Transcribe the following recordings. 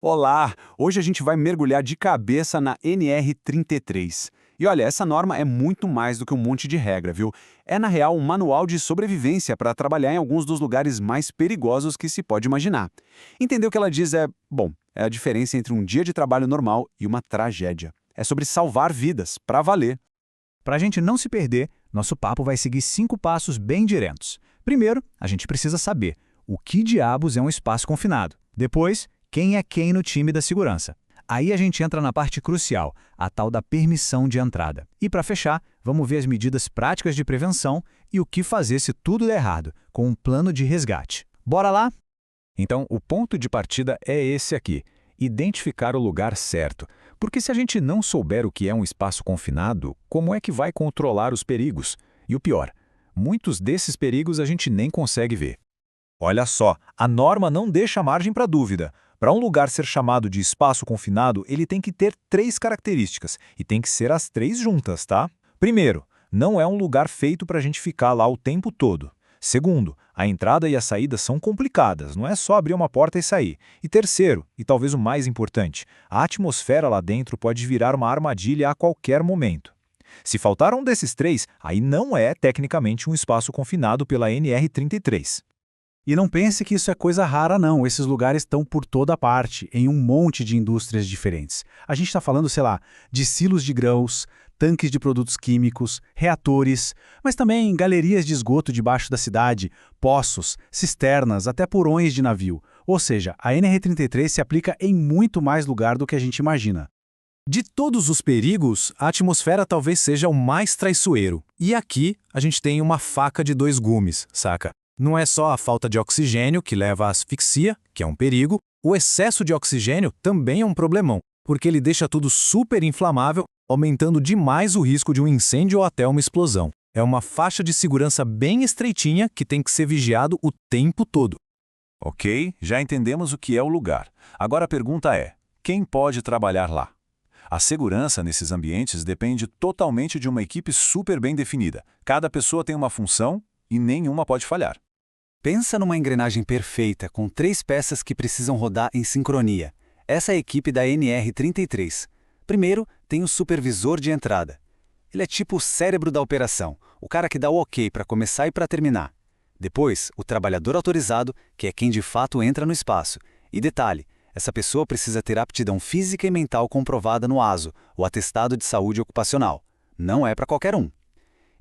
Olá! Hoje a gente vai mergulhar de cabeça na NR33. E olha, essa norma é muito mais do que um monte de regra, viu? É, na real, um manual de sobrevivência para trabalhar em alguns dos lugares mais perigosos que se pode imaginar. Entender o que ela diz é a diferença entre um dia de trabalho normal e uma tragédia. É sobre salvar vidas, para valer. Para a gente não se perder, nosso papo vai seguir 5 passos bem diretos. Primeiro, a gente precisa saber o que diabos é um espaço confinado. Depois, quem é quem no time da segurança. Aí a gente entra na parte crucial, a tal da permissão de entrada. E para fechar, vamos ver as medidas práticas de prevenção e o que fazer se tudo der errado, com um plano de resgate. Bora lá? Então, o ponto de partida é esse aqui: identificar o lugar certo. Porque se a gente não souber o que é um espaço confinado, como é que vai controlar os perigos? E o pior, muitos desses perigos a gente nem consegue ver. Olha só, a norma não deixa margem para dúvida. Para um lugar ser chamado de espaço confinado, ele tem que ter 3 características, e tem que ser as 3 juntas, tá? Primeiro, não é um lugar feito para a gente ficar lá o tempo todo. Segundo, a entrada e a saída são complicadas, não é só abrir uma porta e sair. E terceiro, e talvez o mais importante, a atmosfera lá dentro pode virar uma armadilha a qualquer momento. Se faltar um desses 3, aí não é tecnicamente um espaço confinado pela NR33. E não pense que isso é coisa rara, não. Esses lugares estão por toda parte, em um monte de indústrias diferentes. A gente está falando, sei lá, de silos de grãos, tanques de produtos químicos, reatores, mas também galerias de esgoto debaixo da cidade, poços, cisternas, até porões de navio. Ou seja, a NR33 se aplica em muito mais lugar do que a gente imagina. De todos os perigos, a atmosfera talvez seja o mais traiçoeiro. E aqui a gente tem uma faca de 2 gumes, saca? Não é só a falta de oxigênio que leva à asfixia, que é um perigo, o excesso de oxigênio também é um problemão, porque ele deixa tudo super inflamável, aumentando demais o risco de um incêndio ou até uma explosão. É uma faixa de segurança bem estreitinha que tem que ser vigiado o tempo todo. Ok, já entendemos o que é o lugar. Agora a pergunta é: quem pode trabalhar lá? A segurança nesses ambientes depende totalmente de uma equipe super bem definida. Cada pessoa tem uma função e nenhuma pode falhar. Pensa numa engrenagem perfeita, com 3 peças que precisam rodar em sincronia. Essa é a equipe da NR33. Primeiro, tem o supervisor de entrada. Ele é tipo o cérebro da operação, o cara que dá o ok para começar e para terminar. Depois, o trabalhador autorizado, que é quem de fato entra no espaço. E detalhe, essa pessoa precisa ter aptidão física e mental comprovada no ASO, o Atestado de Saúde Ocupacional. Não é para qualquer um.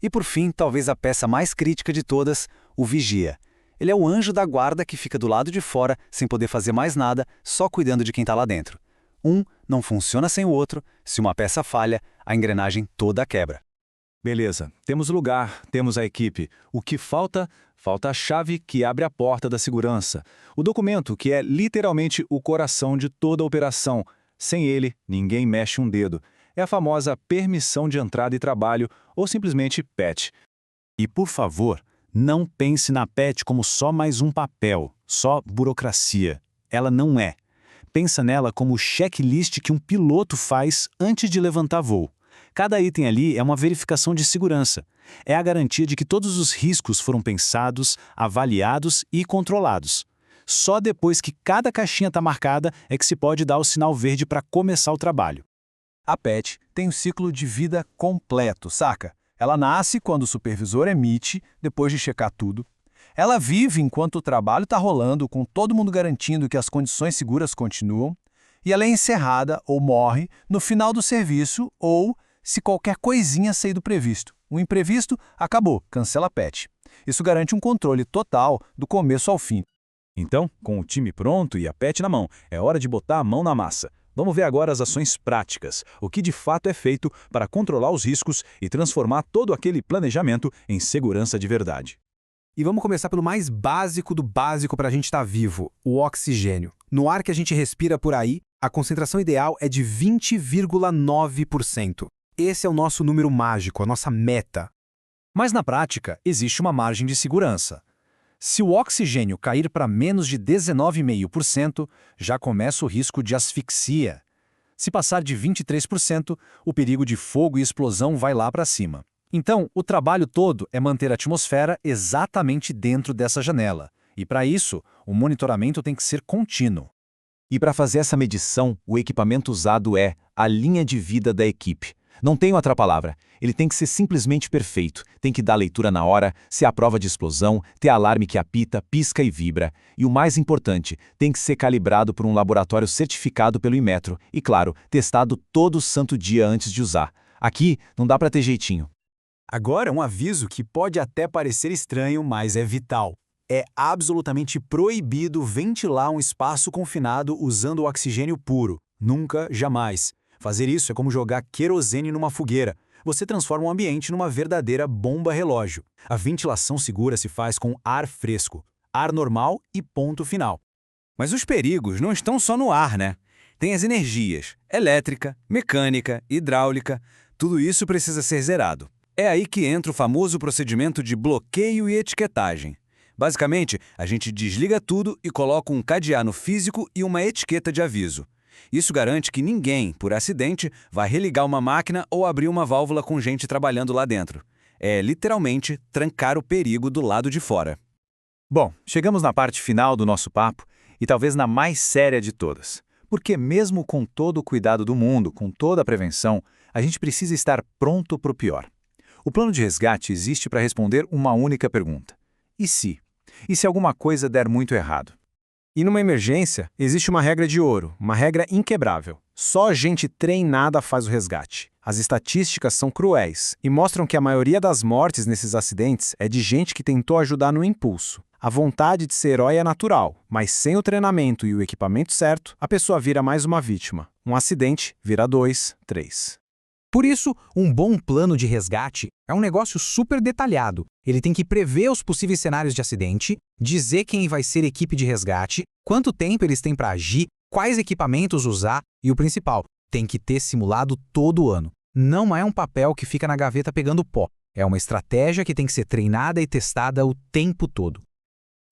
E por fim, talvez a peça mais crítica de todas, o vigia. Ele é o anjo da guarda que fica do lado de fora, sem poder fazer mais nada, só cuidando de quem está lá dentro. Um não funciona sem o outro, se uma peça falha, a engrenagem toda quebra. Beleza, temos o lugar, temos a equipe. O que falta? Falta a chave que abre a porta da segurança. O documento que é literalmente o coração de toda a operação. Sem ele, ninguém mexe um dedo. É a famosa permissão de entrada e trabalho, ou simplesmente PET. E por favor, não pense na PET como só mais um papel, só burocracia. Ela não é. Pensa nela como o checklist que um piloto faz antes de levantar voo. Cada item ali é uma verificação de segurança. É a garantia de que todos os riscos foram pensados, avaliados e controlados. Só depois que cada caixinha está marcada é que se pode dar o sinal verde para começar o trabalho. A PET tem um ciclo de vida completo, saca? Ela nasce quando o supervisor emite, depois de checar tudo. Ela vive enquanto o trabalho está rolando, com todo mundo garantindo que as condições seguras continuam. E ela é encerrada ou morre no final do serviço ou se qualquer coisinha sair do previsto. O imprevisto acabou, cancela a PET. Isso garante um controle total do começo ao fim. Então, com o time pronto e a PET na mão, é hora de botar a mão na massa. Vamos ver agora as ações práticas, o que de fato é feito para controlar os riscos e transformar todo aquele planejamento em segurança de verdade. E vamos começar pelo mais básico do básico para a gente estar vivo, o oxigênio. No ar que a gente respira por aí, a concentração ideal é de 20,9%. Esse é o nosso número mágico, a nossa meta. Mas na prática, existe uma margem de segurança. Se o oxigênio cair para menos de 19,5%, já começa o risco de asfixia. Se passar de 23%, o perigo de fogo e explosão vai lá para cima. Então, o trabalho todo é manter a atmosfera exatamente dentro dessa janela. E para isso, o monitoramento tem que ser contínuo. E para fazer essa medição, o equipamento usado é a linha de vida da equipe. Não tem outra palavra. Ele tem que ser simplesmente perfeito. Tem que dar leitura na hora, ser à prova de explosão, ter alarme que apita, pisca e vibra. E o mais importante, tem que ser calibrado por um laboratório certificado pelo Inmetro e, claro, testado todo santo dia antes de usar. Aqui não dá para ter jeitinho. Agora, um aviso que pode até parecer estranho, mas é vital. É absolutamente proibido ventilar um espaço confinado usando oxigênio puro. Nunca, jamais. Fazer isso é como jogar querosene numa fogueira. Você transforma o ambiente numa verdadeira bomba relógio. A ventilação segura se faz com ar fresco, ar normal e ponto final. Mas os perigos não estão só no ar, né? Tem as energias, elétrica, mecânica, hidráulica, tudo isso precisa ser zerado. É aí que entra o famoso procedimento de bloqueio e etiquetagem. Basicamente, a gente desliga tudo e coloca um cadeado físico e uma etiqueta de aviso. Isso garante que ninguém, por acidente, vai religar uma máquina ou abrir uma válvula com gente trabalhando lá dentro. É, literalmente, trancar o perigo do lado de fora. Bom, chegamos na parte final do nosso papo e talvez na mais séria de todas. Porque mesmo com todo o cuidado do mundo, com toda a prevenção, a gente precisa estar pronto para o pior. O plano de resgate existe para responder uma única pergunta. E se? E se alguma coisa der muito errado? E numa emergência, existe uma regra de ouro, uma regra inquebrável. Só gente treinada faz o resgate. As estatísticas são cruéis e mostram que a maioria das mortes nesses acidentes é de gente que tentou ajudar no impulso. A vontade de ser herói é natural, mas sem o treinamento e o equipamento certo, a pessoa vira mais uma vítima. Um acidente vira 2, 3. Por isso, um bom plano de resgate é um negócio super detalhado. Ele tem que prever os possíveis cenários de acidente, dizer quem vai ser equipe de resgate, quanto tempo eles têm para agir, quais equipamentos usar e o principal, tem que ter simulado todo ano. Não é um papel que fica na gaveta pegando pó. É uma estratégia que tem que ser treinada e testada o tempo todo.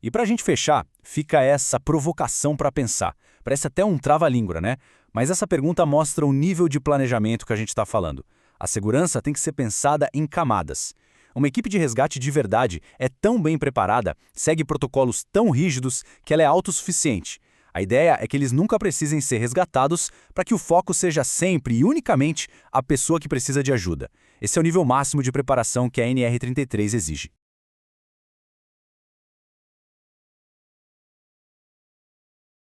E para a gente fechar, fica essa provocação para pensar. Parece até um trava-língua, né? Mas essa pergunta mostra o nível de planejamento que a gente está falando. A segurança tem que ser pensada em camadas. Uma equipe de resgate de verdade é tão bem preparada, segue protocolos tão rígidos que ela é autossuficiente. A ideia é que eles nunca precisem ser resgatados para que o foco seja sempre e unicamente a pessoa que precisa de ajuda. Esse é o nível máximo de preparação que a NR33 exige.